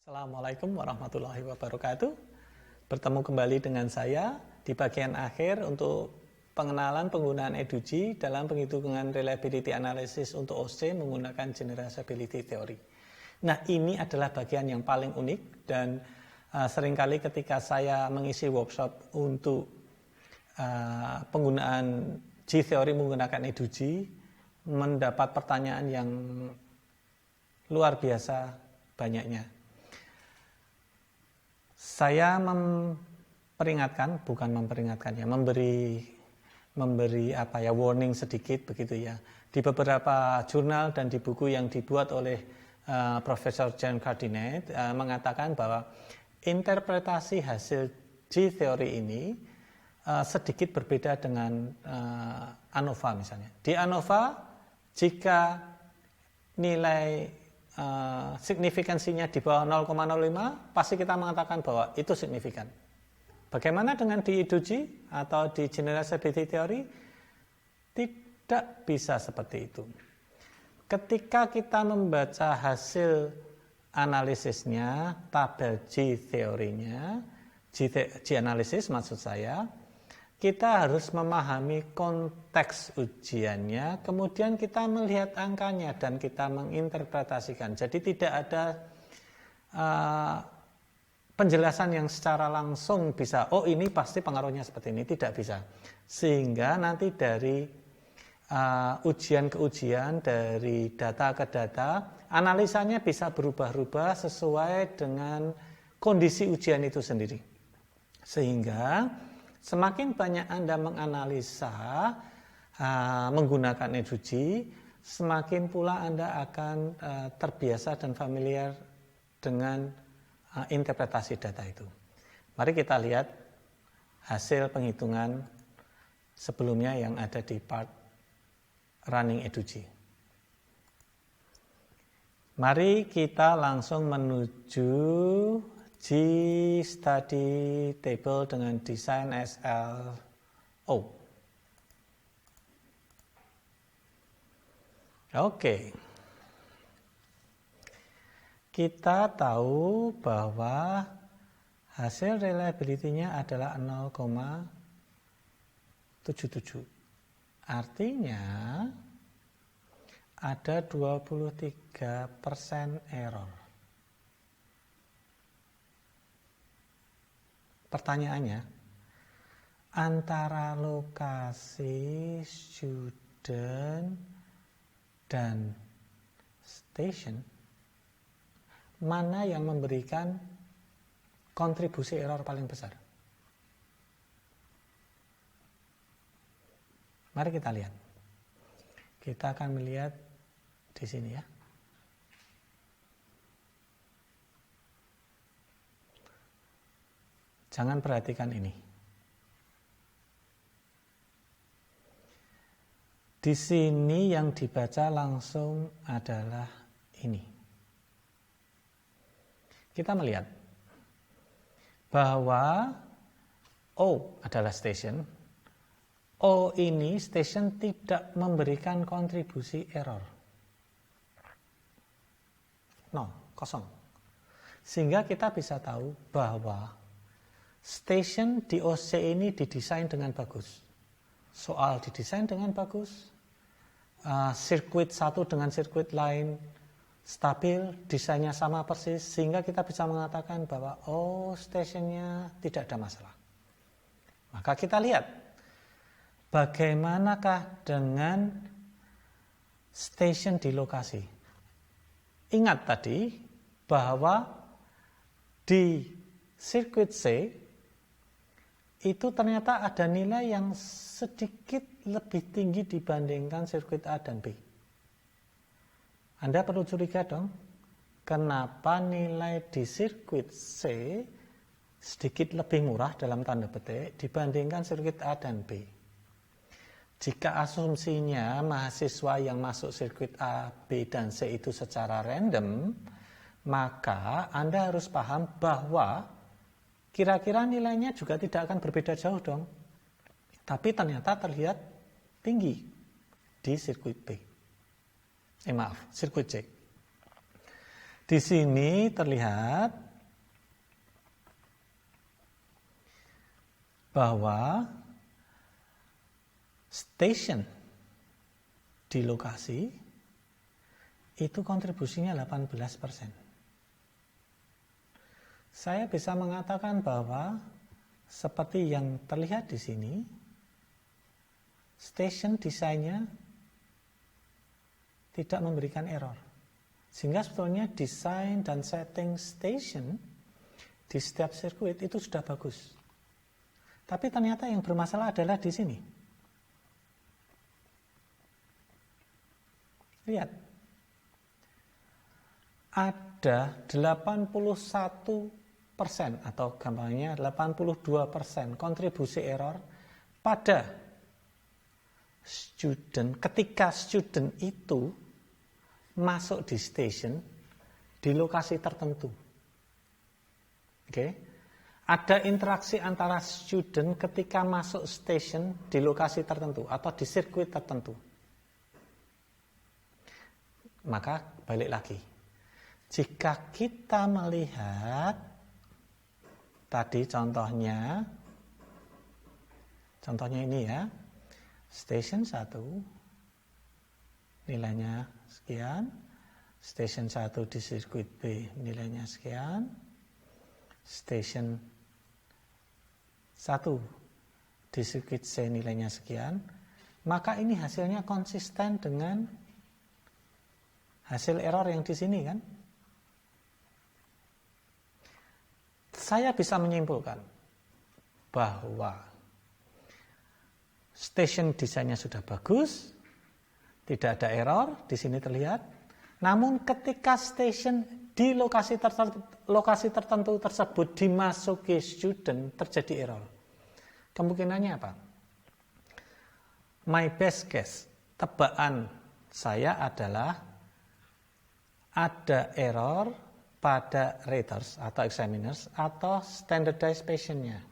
Assalamualaikum warahmatullahi wabarakatuh. Bertemu kembali dengan saya di bagian akhir untuk pengenalan penggunaan EDUGI dalam penghitungan reliability analysis untuk OC menggunakan generalizability theory. Nah, ini adalah bagian yang paling unik dan seringkali ketika saya mengisi workshop untuk penggunaan G-theory menggunakan EDUGI mendapat pertanyaan yang luar biasa banyaknya. Saya memberi warning sedikit begitu ya. Di beberapa jurnal dan di buku yang dibuat oleh Profesor John Cardinet mengatakan bahwa interpretasi hasil G-theory ini sedikit berbeda dengan ANOVA misalnya. Di ANOVA jika nilai signifikansinya di bawah 0,05 pasti kita mengatakan bahwa itu signifikan. Bagaimana dengan di EDUGI atau di generalizability theory? Tidak bisa seperti itu. Ketika kita membaca hasil analisisnya, tabel G-theory-nya, G-analysis maksud saya, kita harus memahami konteks ujiannya, kemudian kita melihat angkanya dan kita menginterpretasikan. Jadi tidak ada penjelasan yang secara langsung bisa, oh ini pasti pengaruhnya seperti ini, tidak bisa. Sehingga nanti dari ujian ke ujian, dari data ke data, analisanya bisa berubah-ubah sesuai dengan kondisi ujian itu sendiri. Sehingga semakin banyak Anda menganalisa menggunakan EDUGI, semakin pula Anda akan terbiasa dan familiar dengan interpretasi data itu. Mari kita lihat hasil penghitungan sebelumnya yang ada di part running EDUGI. Mari kita langsung menuju G-study table dengan desain SLO. Oke. Kita tahu bahwa hasil reliability-nya adalah 0,77. Artinya ada 23% error. Pertanyaannya, antara lokasi, student, dan station, mana yang memberikan kontribusi error paling besar? Mari kita lihat. Kita akan melihat di sini ya. Jangan perhatikan ini. Di sini yang dibaca langsung adalah ini. Kita melihat bahwa O adalah station. O ini station tidak memberikan kontribusi error. Kosong. Sehingga kita bisa tahu bahwa station di OC ini didesain dengan bagus. Soal didesain dengan bagus. Sirkuit satu dengan sirkuit lain stabil, desainnya sama persis, sehingga kita bisa mengatakan bahwa stationnya tidak ada masalah. Maka kita lihat bagaimanakah dengan station di lokasi. Ingat tadi bahwa di sirkuit C itu ternyata ada nilai yang sedikit lebih tinggi dibandingkan sirkuit A dan B. Anda perlu curiga dong, kenapa nilai di sirkuit C sedikit lebih murah dalam tanda petik dibandingkan sirkuit A dan B. Jika asumsinya mahasiswa yang masuk sirkuit A, B, dan C itu secara random, maka Anda harus paham bahwa kira-kira nilainya juga tidak akan berbeda jauh dong. Tapi ternyata terlihat tinggi di sirkuit B. Sirkuit C. Di sini terlihat bahwa station di lokasi itu kontribusinya 18%. Saya bisa mengatakan bahwa seperti yang terlihat di sini, station desainnya tidak memberikan error. Sehingga sebetulnya desain dan setting station di setiap sirkuit itu sudah bagus. Tapi ternyata yang bermasalah adalah di sini. Lihat. Ada 81% atau gampangnya 82% kontribusi error pada student ketika student itu masuk di station di lokasi tertentu. Oke. Ada interaksi antara student ketika masuk station di lokasi tertentu atau di sirkuit tertentu. Maka balik lagi. Jika kita melihat tadi contohnya ini ya. Station 1 nilainya sekian, station 1 di sirkuit B nilainya sekian, station 1 di sirkuit C nilainya sekian, maka ini hasilnya konsisten dengan hasil error yang di sini kan? Saya bisa menyimpulkan bahwa station desainnya sudah bagus, tidak ada error, di sini terlihat. Namun ketika station di lokasi tertentu tersebut dimasuki student, terjadi error. Kemungkinannya apa? My best guess, tebakan saya adalah ada error pada raters atau examiners atau standardized patientnya.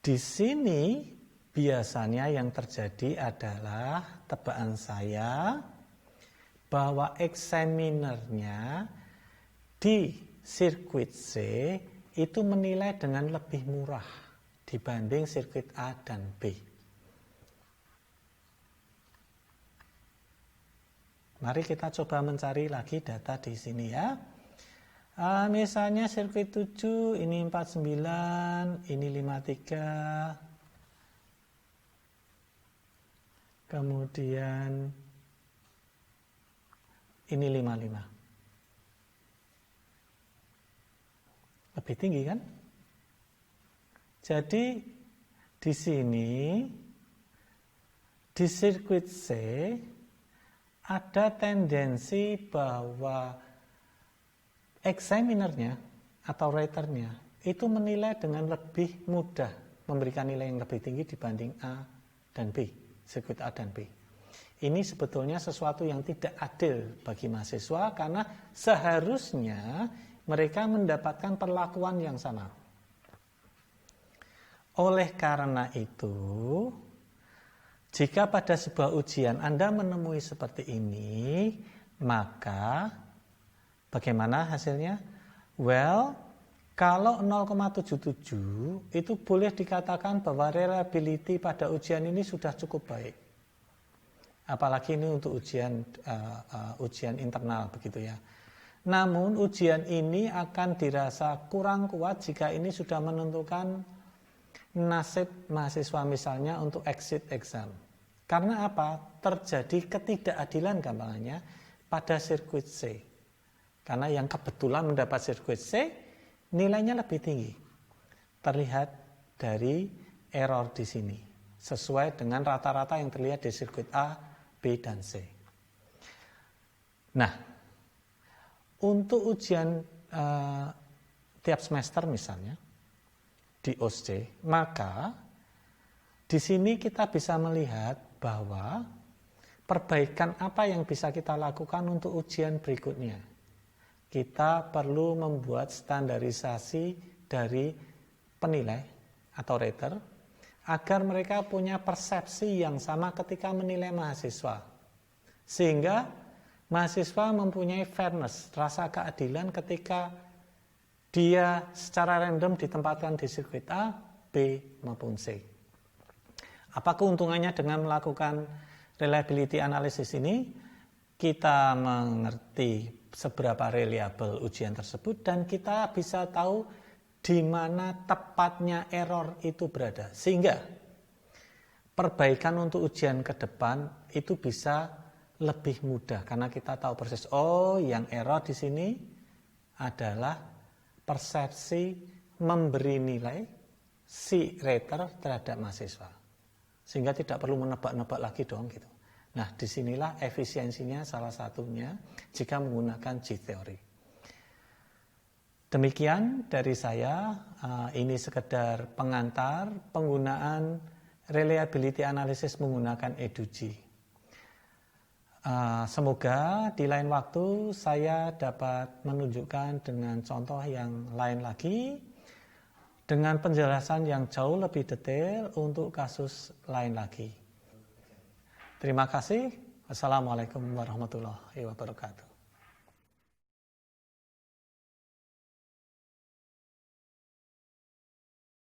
Di sini biasanya yang terjadi adalah tebakan saya bahwa examinernya di sirkuit C itu menilai dengan lebih murah dibanding sirkuit A dan B. Mari kita coba mencari lagi data di sini ya. Misalnya sirkuit 7, ini 49, ini 53. Kemudian ini 55. Lebih tinggi kan? Jadi di sini di sirkuit C ada tendensi bahwa examinernya atau raternya itu menilai dengan lebih mudah, memberikan nilai yang lebih tinggi dibanding A dan B, sirkuit A dan B. Ini sebetulnya sesuatu yang tidak adil bagi mahasiswa karena seharusnya mereka mendapatkan perlakuan yang sama. Oleh karena itu, jika pada sebuah ujian Anda menemui seperti ini, maka bagaimana hasilnya? Well, kalau 0,77 itu boleh dikatakan bahwa reliability pada ujian ini sudah cukup baik. Apalagi ini untuk ujian internal begitu ya. Namun ujian ini akan dirasa kurang kuat jika ini sudah menentukan nasib mahasiswa misalnya untuk exit exam. Karena apa? Terjadi ketidakadilan gampangannya pada sirkuit C. Karena yang kebetulan mendapat sirkuit C nilainya lebih tinggi. Terlihat dari error di sini. Sesuai dengan rata-rata yang terlihat di sirkuit A, B, dan C. Nah, untuk ujian tiap semester misalnya di OSCE, maka di sini kita bisa melihat bahwa perbaikan apa yang bisa kita lakukan untuk ujian berikutnya. Kita perlu membuat standarisasi dari penilai atau rater agar mereka punya persepsi yang sama ketika menilai mahasiswa. Sehingga mahasiswa mempunyai fairness, rasa keadilan ketika dia secara random ditempatkan di sirkuit A, B, maupun C. Apa keuntungannya dengan melakukan reliability analysis ini? Kita mengerti seberapa reliable ujian tersebut dan kita bisa tahu di mana tepatnya error itu berada. Sehingga perbaikan untuk ujian ke depan itu bisa lebih mudah karena kita tahu persis, oh yang error di sini adalah persepsi memberi nilai si rater terhadap mahasiswa. Sehingga tidak perlu menebak-nebak lagi dong gitu. Nah, disinilah efisiensinya salah satunya jika menggunakan G-theory. Demikian dari saya, ini sekedar pengantar penggunaan reliability analysis menggunakan EDUGI. Semoga di lain waktu saya dapat menunjukkan dengan contoh yang lain lagi dengan penjelasan yang jauh lebih detail untuk kasus lain lagi. Terima kasih. Wassalamualaikum warahmatullahi wabarakatuh.